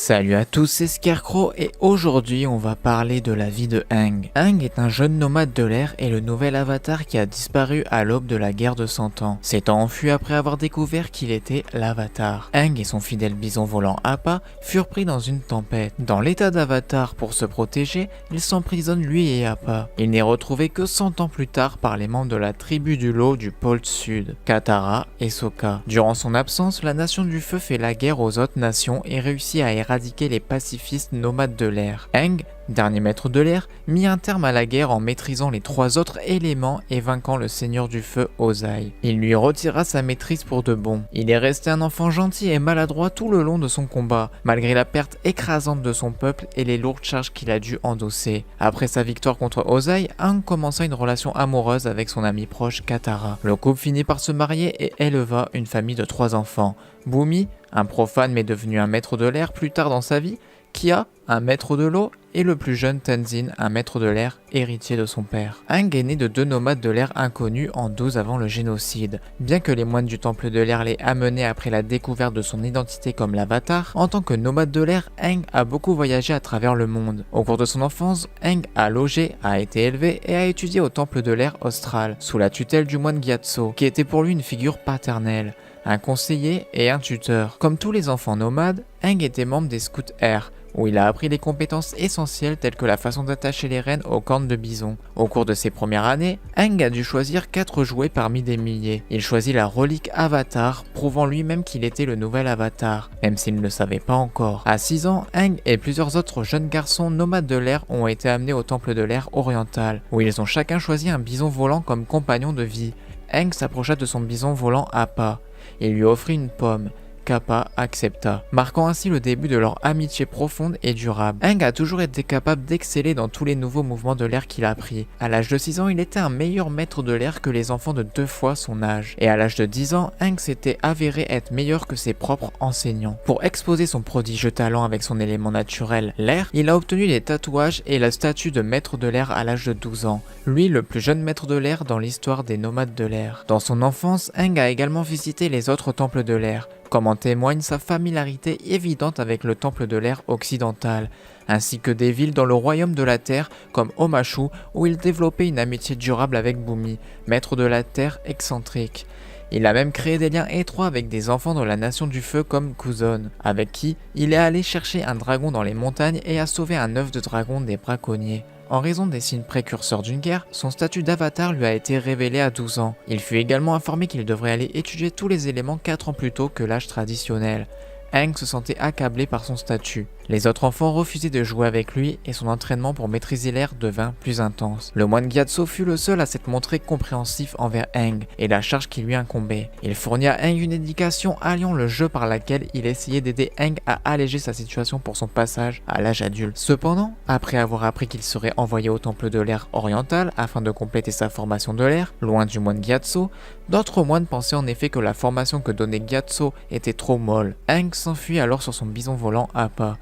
Salut à tous, c'est Scarecrow et aujourd'hui on va parler de la vie de Aang. Aang est un jeune nomade de l'air et le nouvel avatar qui a disparu à l'aube de la guerre de 100 ans. S'étant enfui après avoir découvert qu'il était l'avatar. Aang et son fidèle bison volant Appa furent pris dans une tempête. Dans l'état d'avatar pour se protéger, il s'emprisonne lui et Appa. Il n'est retrouvé que 100 ans plus tard par les membres de la tribu du lot du pôle sud, Katara et Sokka. Durant son absence, la nation du feu fait la guerre aux autres nations et réussit à éradiquer les pacifistes nomades de l'air. Aang, dernier maître de l'air, mit un terme à la guerre en maîtrisant les 3 autres éléments et vainquant le seigneur du feu Ozai. Il lui retira sa maîtrise pour de bon. Il est resté un enfant gentil et maladroit tout le long de son combat, malgré la perte écrasante de son peuple et les lourdes charges qu'il a dû endosser. Après sa victoire contre Ozai, Aang commença une relation amoureuse avec son ami proche Katara. Le couple finit par se marier et éleva une famille de 3 enfants. Bumi, un profane mais devenu un maître de l'air plus tard dans sa vie, Kia, un maître de l'eau, et le plus jeune Tenzin, un maître de l'air, héritier de son père. Aang est né de 2 nomades de l'air inconnus en 12 avant le génocide. Bien que les moines du temple de l'air l'aient amené après la découverte de son identité comme l'avatar, en tant que nomade de l'air, Aang a beaucoup voyagé à travers le monde. Au cours de son enfance, Aang a logé, a été élevé et a étudié au temple de l'air austral, sous la tutelle du moine Gyatso, qui était pour lui une figure paternelle, un conseiller et un tuteur. Comme tous les enfants nomades, Aang était membre des Scouts Air, où il a appris les compétences essentielles telles que la façon d'attacher les rênes aux cornes de bison. Au cours de ses premières années, Aang a dû choisir 4 jouets parmi des milliers. Il choisit la relique Avatar, prouvant lui-même qu'il était le nouvel avatar, même s'il ne le savait pas encore. À 6 ans, Aang et plusieurs autres jeunes garçons nomades de l'air ont été amenés au temple de l'air oriental, où ils ont chacun choisi un bison volant comme compagnon de vie. Aang s'approcha de son bison volant Appa. Il lui offrit une pomme. Kappa accepta, marquant ainsi le début de leur amitié profonde et durable. Aang a toujours été capable d'exceller dans tous les nouveaux mouvements de l'air qu'il a appris. À l'âge de 6 ans, il était un meilleur maître de l'air que les enfants de 2 fois son âge. Et à l'âge de 10 ans, Aang s'était avéré être meilleur que ses propres enseignants. Pour exposer son prodigieux talent avec son élément naturel, l'air, il a obtenu des tatouages et le statut de maître de l'air à l'âge de 12 ans. Lui, le plus jeune maître de l'air dans l'histoire des nomades de l'air. Dans son enfance, Aang a également visité les autres temples de l'air, comme en témoigne sa familiarité évidente avec le temple de l'air occidental, ainsi que des villes dans le royaume de la terre comme Omashu, où il développait une amitié durable avec Bumi, maître de la terre excentrique. Il a même créé des liens étroits avec des enfants de la nation du feu comme Kuzon, avec qui il est allé chercher un dragon dans les montagnes et a sauvé un œuf de dragon des braconniers. En raison des signes précurseurs d'une guerre, son statut d'avatar lui a été révélé à 12 ans. Il fut également informé qu'il devrait aller étudier tous les éléments 4 ans plus tôt que l'âge traditionnel. Aang se sentait accablé par son statut. Les autres enfants refusaient de jouer avec lui et son entraînement pour maîtriser l'air devint plus intense. Le moine Gyatso fut le seul à s'être montré compréhensif envers Aang et la charge qui lui incombait. Il fournit à Aang une éducation alliant le jeu par laquelle il essayait d'aider Aang à alléger sa situation pour son passage à l'âge adulte. Cependant, après avoir appris qu'il serait envoyé au temple de l'air oriental afin de compléter sa formation de l'air, loin du moine Gyatso, d'autres moines pensaient en effet que la formation que donnait Gyatso était trop molle. Aang s'enfuit alors sur son bison volant Appa.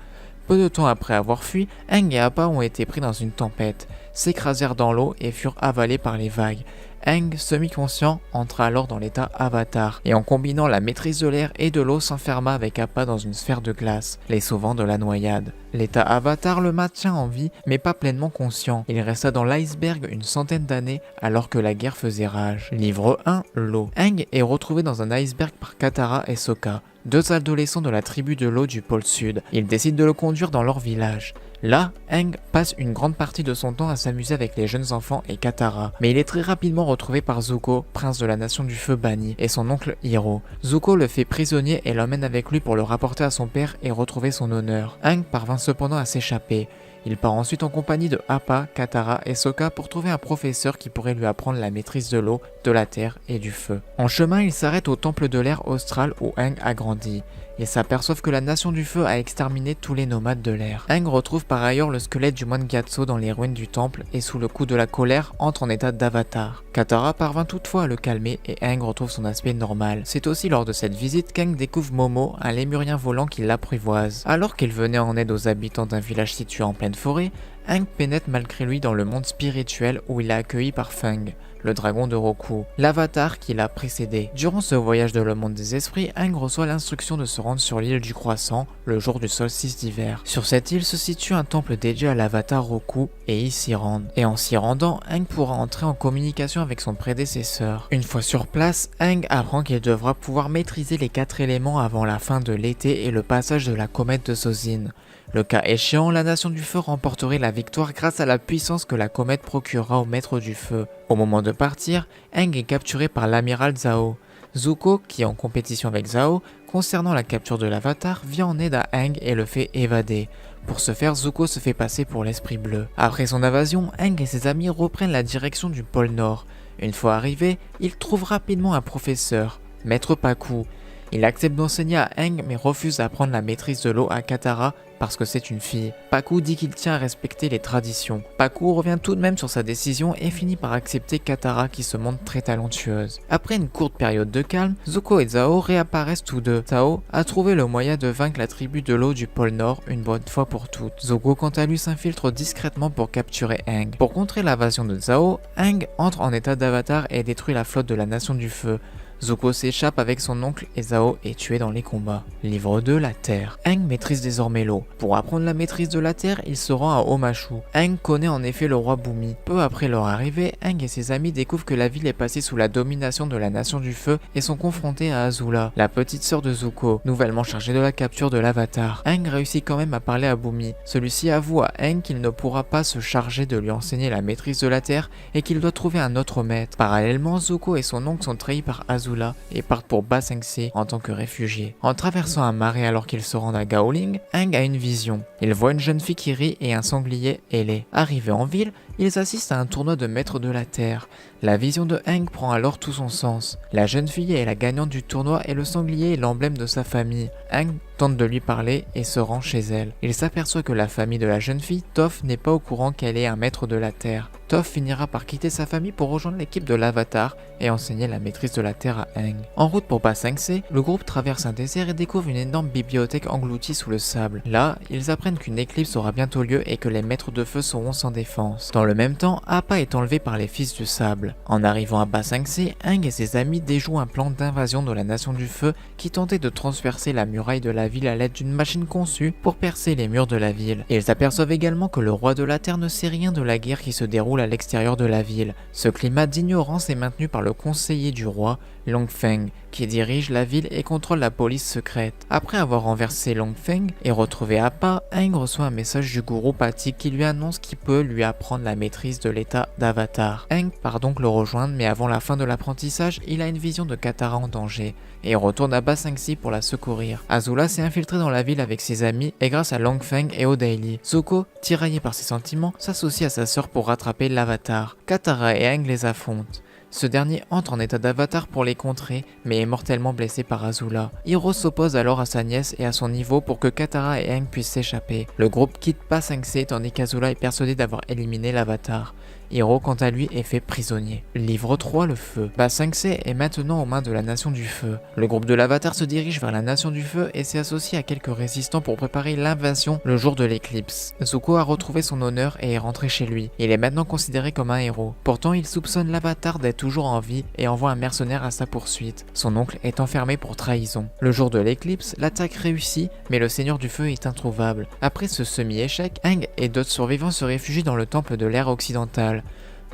Peu de temps après avoir fui, Aang et Appa ont été pris dans une tempête, s'écrasèrent dans l'eau et furent avalés par les vagues. Aang, semi-conscient, entra alors dans l'état avatar, et en combinant la maîtrise de l'air et de l'eau s'enferma avec Appa dans une sphère de glace, les sauvant de la noyade. L'état avatar le maintient en vie, mais pas pleinement conscient. Il resta dans l'iceberg une centaine d'années alors que la guerre faisait rage. Livre 1, l'eau. Aang est retrouvé dans un iceberg par Katara et Sokka, 2 adolescents de la tribu de l'eau du pôle sud. Ils décident de le conduire dans leur village. Là, Aang passe une grande partie de son temps à s'amuser avec les jeunes enfants et Katara, mais il est très rapidement retrouvé par Zuko, prince de la nation du feu banni, et son oncle Hiro. Zuko le fait prisonnier et l'emmène avec lui pour le rapporter à son père et retrouver son honneur. Aang parvint cependant à s'échapper. Il part ensuite en compagnie de Appa, Katara et Sokka pour trouver un professeur qui pourrait lui apprendre la maîtrise de l'eau, de la terre et du feu. En chemin, il s'arrête au temple de l'air austral où Aang a grandi. Ils s'aperçoivent que la nation du feu a exterminé tous les nomades de l'air. Aang retrouve par ailleurs le squelette du moine Gyatso dans les ruines du temple et sous le coup de la colère entre en état d'avatar. Katara parvint toutefois à le calmer et Aang retrouve son aspect normal. C'est aussi lors de cette visite qu'Aang découvre Momo, un lémurien volant qui l'apprivoise. Alors qu'il venait en aide aux habitants d'un village situé en pleine forêt, Aang pénètre malgré lui dans le monde spirituel où il est accueilli par Feng, le dragon de Roku, l'avatar qui l'a précédé. Durant ce voyage de le monde des esprits, Aang reçoit l'instruction de se rendre sur l'île du Croissant, le jour du solstice d'hiver. Sur cette île se situe un temple dédié à l'avatar Roku, et il s'y rend. Et en s'y rendant, Aang pourra entrer en communication avec son prédécesseur. Une fois sur place, Aang apprend qu'il devra pouvoir maîtriser les 4 éléments avant la fin de l'été et le passage de la comète de Sozin. Le cas échéant, la Nation du Feu remporterait la victoire grâce à la puissance que la comète procurera au Maître du Feu. Au moment de partir, Aang est capturé par l'amiral Zhao. Zuko, qui est en compétition avec Zhao, concernant la capture de l'avatar, vient en aide à Aang et le fait évader. Pour ce faire, Zuko se fait passer pour l'Esprit Bleu. Après son invasion, Aang et ses amis reprennent la direction du pôle Nord. Une fois arrivés, ils trouvent rapidement un professeur, Maître Pakku. Il accepte d'enseigner à Aang mais refuse d'apprendre la maîtrise de l'eau à Katara parce que c'est une fille. Pakku dit qu'il tient à respecter les traditions. Pakku revient tout de même sur sa décision et finit par accepter Katara qui se montre très talentueuse. Après une courte période de calme, Zuko et Zhao réapparaissent tous deux. Zhao a trouvé le moyen de vaincre la tribu de l'eau du pôle Nord une bonne fois pour toutes. Zuko quant à lui s'infiltre discrètement pour capturer Aang. Pour contrer l'invasion de Zhao, Aang entre en état d'avatar et détruit la flotte de la Nation du Feu. Zuko s'échappe avec son oncle et Zhao est tué dans les combats. Livre 2, la Terre. Aang maîtrise désormais l'eau. Pour apprendre la maîtrise de la Terre, il se rend à Omashu. Aang connaît en effet le roi Bumi. Peu après leur arrivée, Aang et ses amis découvrent que la ville est passée sous la domination de la Nation du Feu et sont confrontés à Azula, la petite sœur de Zuko, nouvellement chargée de la capture de l'avatar. Aang réussit quand même à parler à Bumi. Celui-ci avoue à Aang qu'il ne pourra pas se charger de lui enseigner la maîtrise de la Terre et qu'il doit trouver un autre maître. Parallèlement, Zuko et son oncle sont trahis par Azula et partent pour Ba Sing Se en tant que réfugiés. En traversant un marais alors qu'ils se rendent à Gaoling, Aang a une vision. Il voit une jeune fille qui rit et un sanglier ailé. Arrivés en ville, ils assistent à un tournoi de maîtres de la Terre. La vision de Aang prend alors tout son sens. La jeune fille est la gagnante du tournoi et le sanglier est l'emblème de sa famille. Aang tente de lui parler et se rend chez elle. Il s'aperçoit que la famille de la jeune fille, Toph, n'est pas au courant qu'elle est un maître de la Terre. Toph finira par quitter sa famille pour rejoindre l'équipe de l'Avatar et enseigner la maîtrise de la Terre à Aang. En route pour Ba Sing Se, le groupe traverse un désert et découvre une énorme bibliothèque engloutie sous le sable. Là, ils apprennent qu'une éclipse aura bientôt lieu et que les maîtres de feu seront sans défense. Dans le même temps, Appa est enlevé par les fils du sable. En arrivant à Ba Sing Se, Aang et ses amis déjouent un plan d'invasion de la Nation du Feu qui tentait de transpercer la muraille de la ville à l'aide d'une machine conçue pour percer les murs de la ville. Ils aperçoivent également que le roi de la Terre ne sait rien de la guerre qui se déroule à l'extérieur de la ville. Ce climat d'ignorance est maintenu par le conseiller du roi, Long Feng, qui dirige la ville et contrôle la police secrète. Après avoir renversé Long Feng et retrouvé Appa, Aang reçoit un message du gourou Patik qui lui annonce qu'il peut lui apprendre la maîtrise de l'état d'avatar. Aang part donc le rejoindre, mais avant la fin de l'apprentissage, il a une vision de Katara en danger et retourne à Ba Sing Se pour la secourir. Azula s'est infiltré dans la ville avec ses amis et grâce à Long Feng et O'Daily. Zuko, tiraillé par ses sentiments, s'associe à sa sœur pour rattraper l'avatar. Katara et Aang les affrontent. Ce dernier entre en état d'avatar pour les contrer, mais est mortellement blessé par Azula. Hiro s'oppose alors à sa nièce et à son niveau pour que Katara et Aang puissent s'échapper. Le groupe quitte Ba Sing Se tandis qu'Azula est persuadé d'avoir éliminé l'avatar. Hiro, quant à lui, est fait prisonnier. Livre 3, le feu. Ba Sing Se est maintenant aux mains de la Nation du Feu. Le groupe de l'Avatar se dirige vers la Nation du Feu et s'est associé à quelques résistants pour préparer l'invasion le jour de l'éclipse. Zuko a retrouvé son honneur et est rentré chez lui. Il est maintenant considéré comme un héros. Pourtant, il soupçonne l'Avatar d'être toujours en vie et envoie un mercenaire à sa poursuite. Son oncle est enfermé pour trahison. Le jour de l'éclipse, l'attaque réussit, mais le Seigneur du Feu est introuvable. Après ce semi-échec, Aang et d'autres survivants se réfugient dans le temple de l'ère occidentale.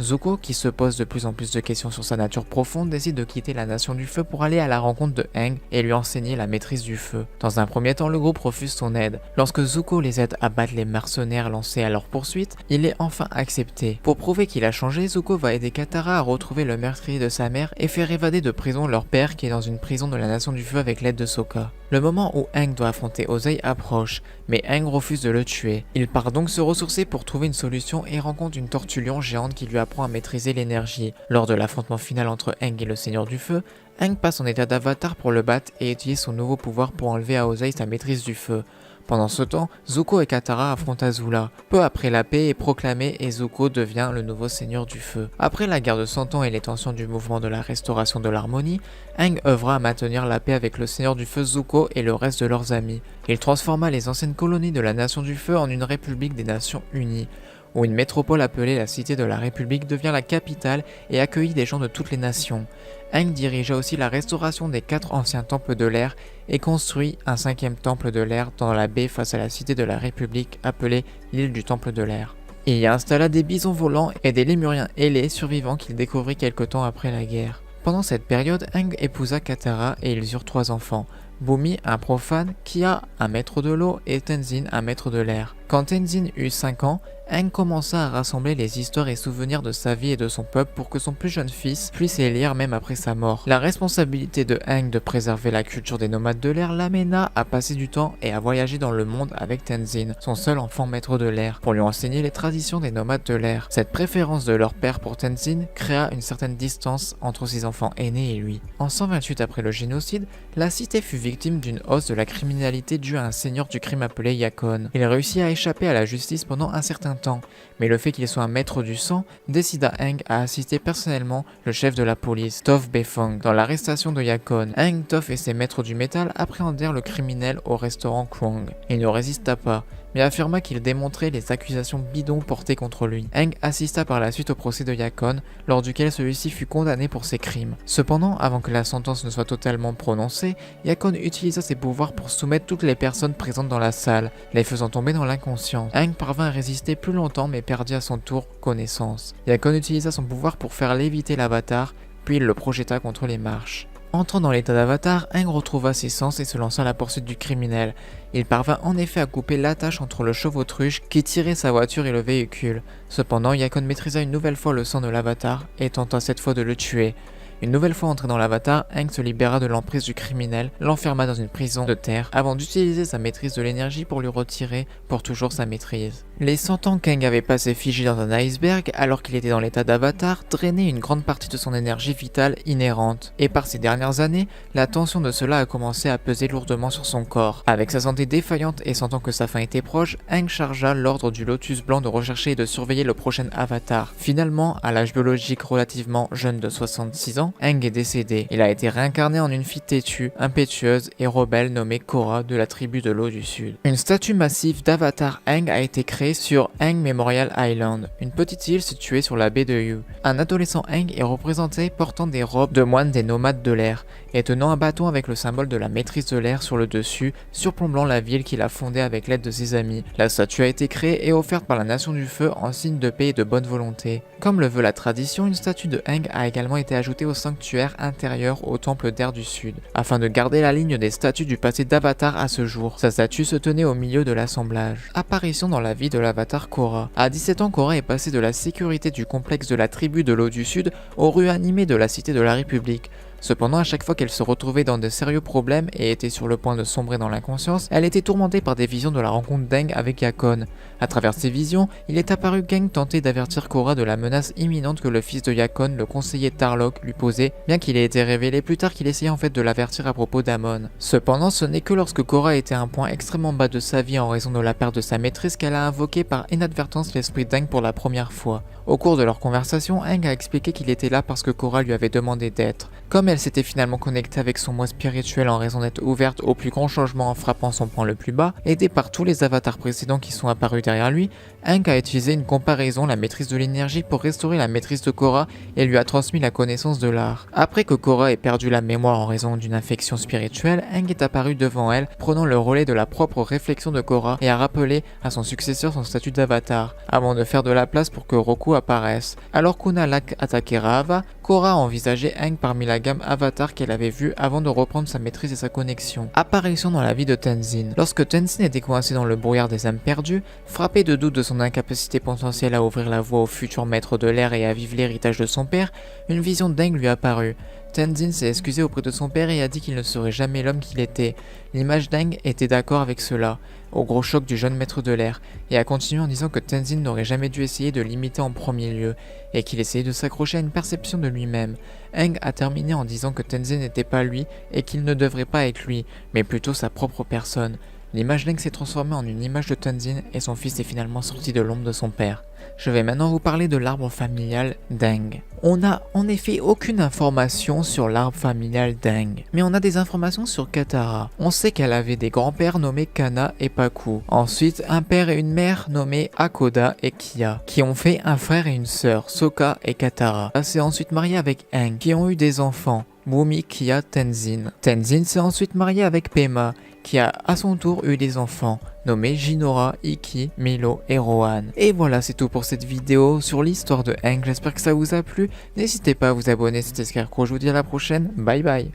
Zuko, qui se pose de plus en plus de questions sur sa nature profonde, décide de quitter la Nation du Feu pour aller à la rencontre de Aang et lui enseigner la maîtrise du feu. Dans un premier temps, le groupe refuse son aide. Lorsque Zuko les aide à battre les mercenaires lancés à leur poursuite, il est enfin accepté. Pour prouver qu'il a changé, Zuko va aider Katara à retrouver le meurtrier de sa mère et faire évader de prison leur père qui est dans une prison de la Nation du Feu avec l'aide de Sokka. Le moment où Aang doit affronter Ozai approche, mais Aang refuse de le tuer. Il part donc se ressourcer pour trouver une solution et rencontre une tortue lion géante qui lui apprend à maîtriser l'énergie. Lors de l'affrontement final entre Aang et le Seigneur du Feu, Aang passe en état d'avatar pour le battre et utilise son nouveau pouvoir pour enlever à Ozai sa maîtrise du feu. Pendant ce temps, Zuko et Katara affrontent Azula. Peu après, la paix est proclamée et Zuko devient le nouveau seigneur du feu. Après la guerre de 100 ans et les tensions du mouvement de la restauration de l'harmonie, Aang œuvra à maintenir la paix avec le seigneur du feu Zuko et le reste de leurs amis. Il transforma les anciennes colonies de la Nation du Feu en une république des Nations Unies, où une métropole appelée la Cité de la République devient la capitale et accueillit des gens de toutes les nations. Aang dirigea aussi la restauration des 4 anciens temples de l'air et construit un 5e temple de l'air dans la baie face à la Cité de la République appelée l'île du Temple de l'air. Il y installa des bisons volants et des lémuriens ailés survivants qu'il découvrit quelque temps après la guerre. Pendant cette période, Aang épousa Katara et ils eurent 3 enfants. Bumi, un profane, Kia, un maître de l'eau et Tenzin, un maître de l'air. Quand Tenzin eut 5 ans, Aang commença à rassembler les histoires et souvenirs de sa vie et de son peuple pour que son plus jeune fils puisse les lire même après sa mort. La responsabilité de Aang de préserver la culture des nomades de l'air l'amena à passer du temps et à voyager dans le monde avec Tenzin, son seul enfant maître de l'air, pour lui enseigner les traditions des nomades de l'air. Cette préférence de leur père pour Tenzin créa une certaine distance entre ses enfants aînés et lui. En 128 après le génocide, la cité fut victime d'une hausse de la criminalité due à un seigneur du crime appelé Yakon. Il réussit à échapper à la justice pendant un certain temps, mais le fait qu'il soit un maître du sang décida Aang à assister personnellement le chef de la police, Toph Beifong, dans l'arrestation de Yakon. Aang, Toph et ses maîtres du métal appréhendèrent le criminel au restaurant Kwang. Il ne résista pas, mais affirma qu'il démontrait les accusations bidons portées contre lui. Aang assista par la suite au procès de Yakon, lors duquel celui-ci fut condamné pour ses crimes. Cependant, avant que la sentence ne soit totalement prononcée, Yakon utilisa ses pouvoirs pour soumettre toutes les personnes présentes dans la salle, les faisant tomber dans l'inconscience. Aang parvint à résister plus longtemps mais perdit à son tour connaissance. Yakon utilisa son pouvoir pour faire léviter l'avatar, puis il le projeta contre les marches. Entrant dans l'état d'avatar, Aang retrouva ses sens et se lança à la poursuite du criminel. Il parvint en effet à couper l'attache entre le chevautre-autruche qui tirait sa voiture et le véhicule. Cependant, Yakon maîtrisa une nouvelle fois le sang de l'avatar et tenta cette fois de le tuer. Une nouvelle fois entré dans l'avatar, Aang se libéra de l'emprise du criminel, l'enferma dans une prison de terre, avant d'utiliser sa maîtrise de l'énergie pour lui retirer pour toujours sa maîtrise. Les 100 ans qu'Aang avait passé figé dans un iceberg alors qu'il était dans l'état d'avatar drainaient une grande partie de son énergie vitale inhérente, et par ces dernières années, la tension de cela a commencé à peser lourdement sur son corps. Avec sa santé défaillante et sentant que sa fin était proche, Aang chargea l'ordre du Lotus Blanc de rechercher et de surveiller le prochain avatar. Finalement, à l'âge biologique relativement jeune de 66 ans, Aang est décédé. Il a été réincarné en une fille têtue, impétueuse et rebelle nommée Korra de la tribu de l'eau du Sud. Une statue massive d'avatar Aang a été créée sur Aang Memorial Island, une petite île située sur la baie de Yu. Un adolescent Aang est représenté portant des robes de moine des nomades de l'air et tenant un bâton avec le symbole de la maîtrise de l'air sur le dessus, surplombant la ville qu'il a fondée avec l'aide de ses amis. La statue a été créée et offerte par la Nation du Feu en signe de paix et de bonne volonté. Comme le veut la tradition, une statue de Aang a également été ajoutée au sanctuaire intérieur au temple d'Air du Sud, afin de garder la ligne des statues du passé d'Avatar à ce jour. Sa statue se tenait au milieu de l'assemblage. Apparition dans la vie de l'avatar Korra. À 17 ans, Korra est passée de la sécurité du complexe de la tribu de l'eau du Sud aux rues animées de la Cité de la République. Cependant, à chaque fois qu'elle se retrouvait dans de sérieux problèmes et était sur le point de sombrer dans l'inconscience, elle était tourmentée par des visions de la rencontre d'Aang avec Yakon. À travers ces visions, il est apparu qu'Aang tentait d'avertir Korra de la menace imminente que le fils de Yakon, le conseiller Tarlok, lui posait, bien qu'il ait été révélé plus tard qu'il essayait en fait de l'avertir à propos d'Amon. Cependant, ce n'est que lorsque Korra était à un point extrêmement bas de sa vie en raison de la perte de sa maîtrise qu'elle a invoqué par inadvertance l'esprit d'Aang pour la première fois. Au cours de leur conversation, Aang a expliqué qu'il était là parce que Korra lui avait demandé d'être. Comme elle s'était finalement connectée avec son moi spirituel en raison d'être ouverte au plus grand changement en frappant son point le plus bas, aidée par tous les avatars précédents qui sont apparus derrière lui, Aang a utilisé une comparaison, la maîtrise de l'énergie, pour restaurer la maîtrise de Korra et lui a transmis la connaissance de l'art. Après que Korra ait perdu la mémoire en raison d'une infection spirituelle, Aang est apparu devant elle, prenant le relais de la propre réflexion de Korra et a rappelé à son successeur son statut d'avatar, avant de faire de la place pour que Roku apparaisse. Alors Kunalak attaquait Raava, Korra a envisagé Aang parmi la gamme avatar qu'elle avait vue avant de reprendre sa maîtrise et sa connexion. Apparition dans la vie de Tenzin. Lorsque Tenzin était coincé dans le brouillard des âmes perdues, frappé de doute de son incapacité potentielle à ouvrir la voie au futur maître de l'air et à vivre l'héritage de son père, une vision d'Aang lui apparut. Tenzin s'est excusé auprès de son père et a dit qu'il ne serait jamais l'homme qu'il était. L'image d'Aang était d'accord avec cela, au gros choc du jeune maître de l'air, et a continué en disant que Tenzin n'aurait jamais dû essayer de l'imiter en premier lieu, et qu'il essayait de s'accrocher à une perception de lui-même. Aang a terminé en disant que Tenzin n'était pas lui, et qu'il ne devrait pas être lui, mais plutôt sa propre personne. L'image d'Aang s'est transformée en une image de Tenzin et son fils est finalement sorti de l'ombre de son père. Je vais maintenant vous parler de l'arbre familial d'Aang. On n'a en effet aucune information sur l'arbre familial d'Aang, mais on a des informations sur Katara. On sait qu'elle avait des grands-pères nommés Kana et Pakku. Ensuite, un père et une mère nommés Hakoda et Kia, qui ont fait un frère et une sœur, Sokka et Katara. Elle s'est ensuite mariée avec Aang, qui ont eu des enfants, Bumi, Kia, Tenzin. Tenzin s'est ensuite marié avec Pema, qui a à son tour eu des enfants, nommés Jinora, Ikki, Milo et Rohan. Et voilà, c'est tout pour cette vidéo sur l'histoire de Aang. J'espère que ça vous a plu. N'hésitez pas à vous abonner, c'était Scarecrow. Je vous dis à la prochaine. Bye bye.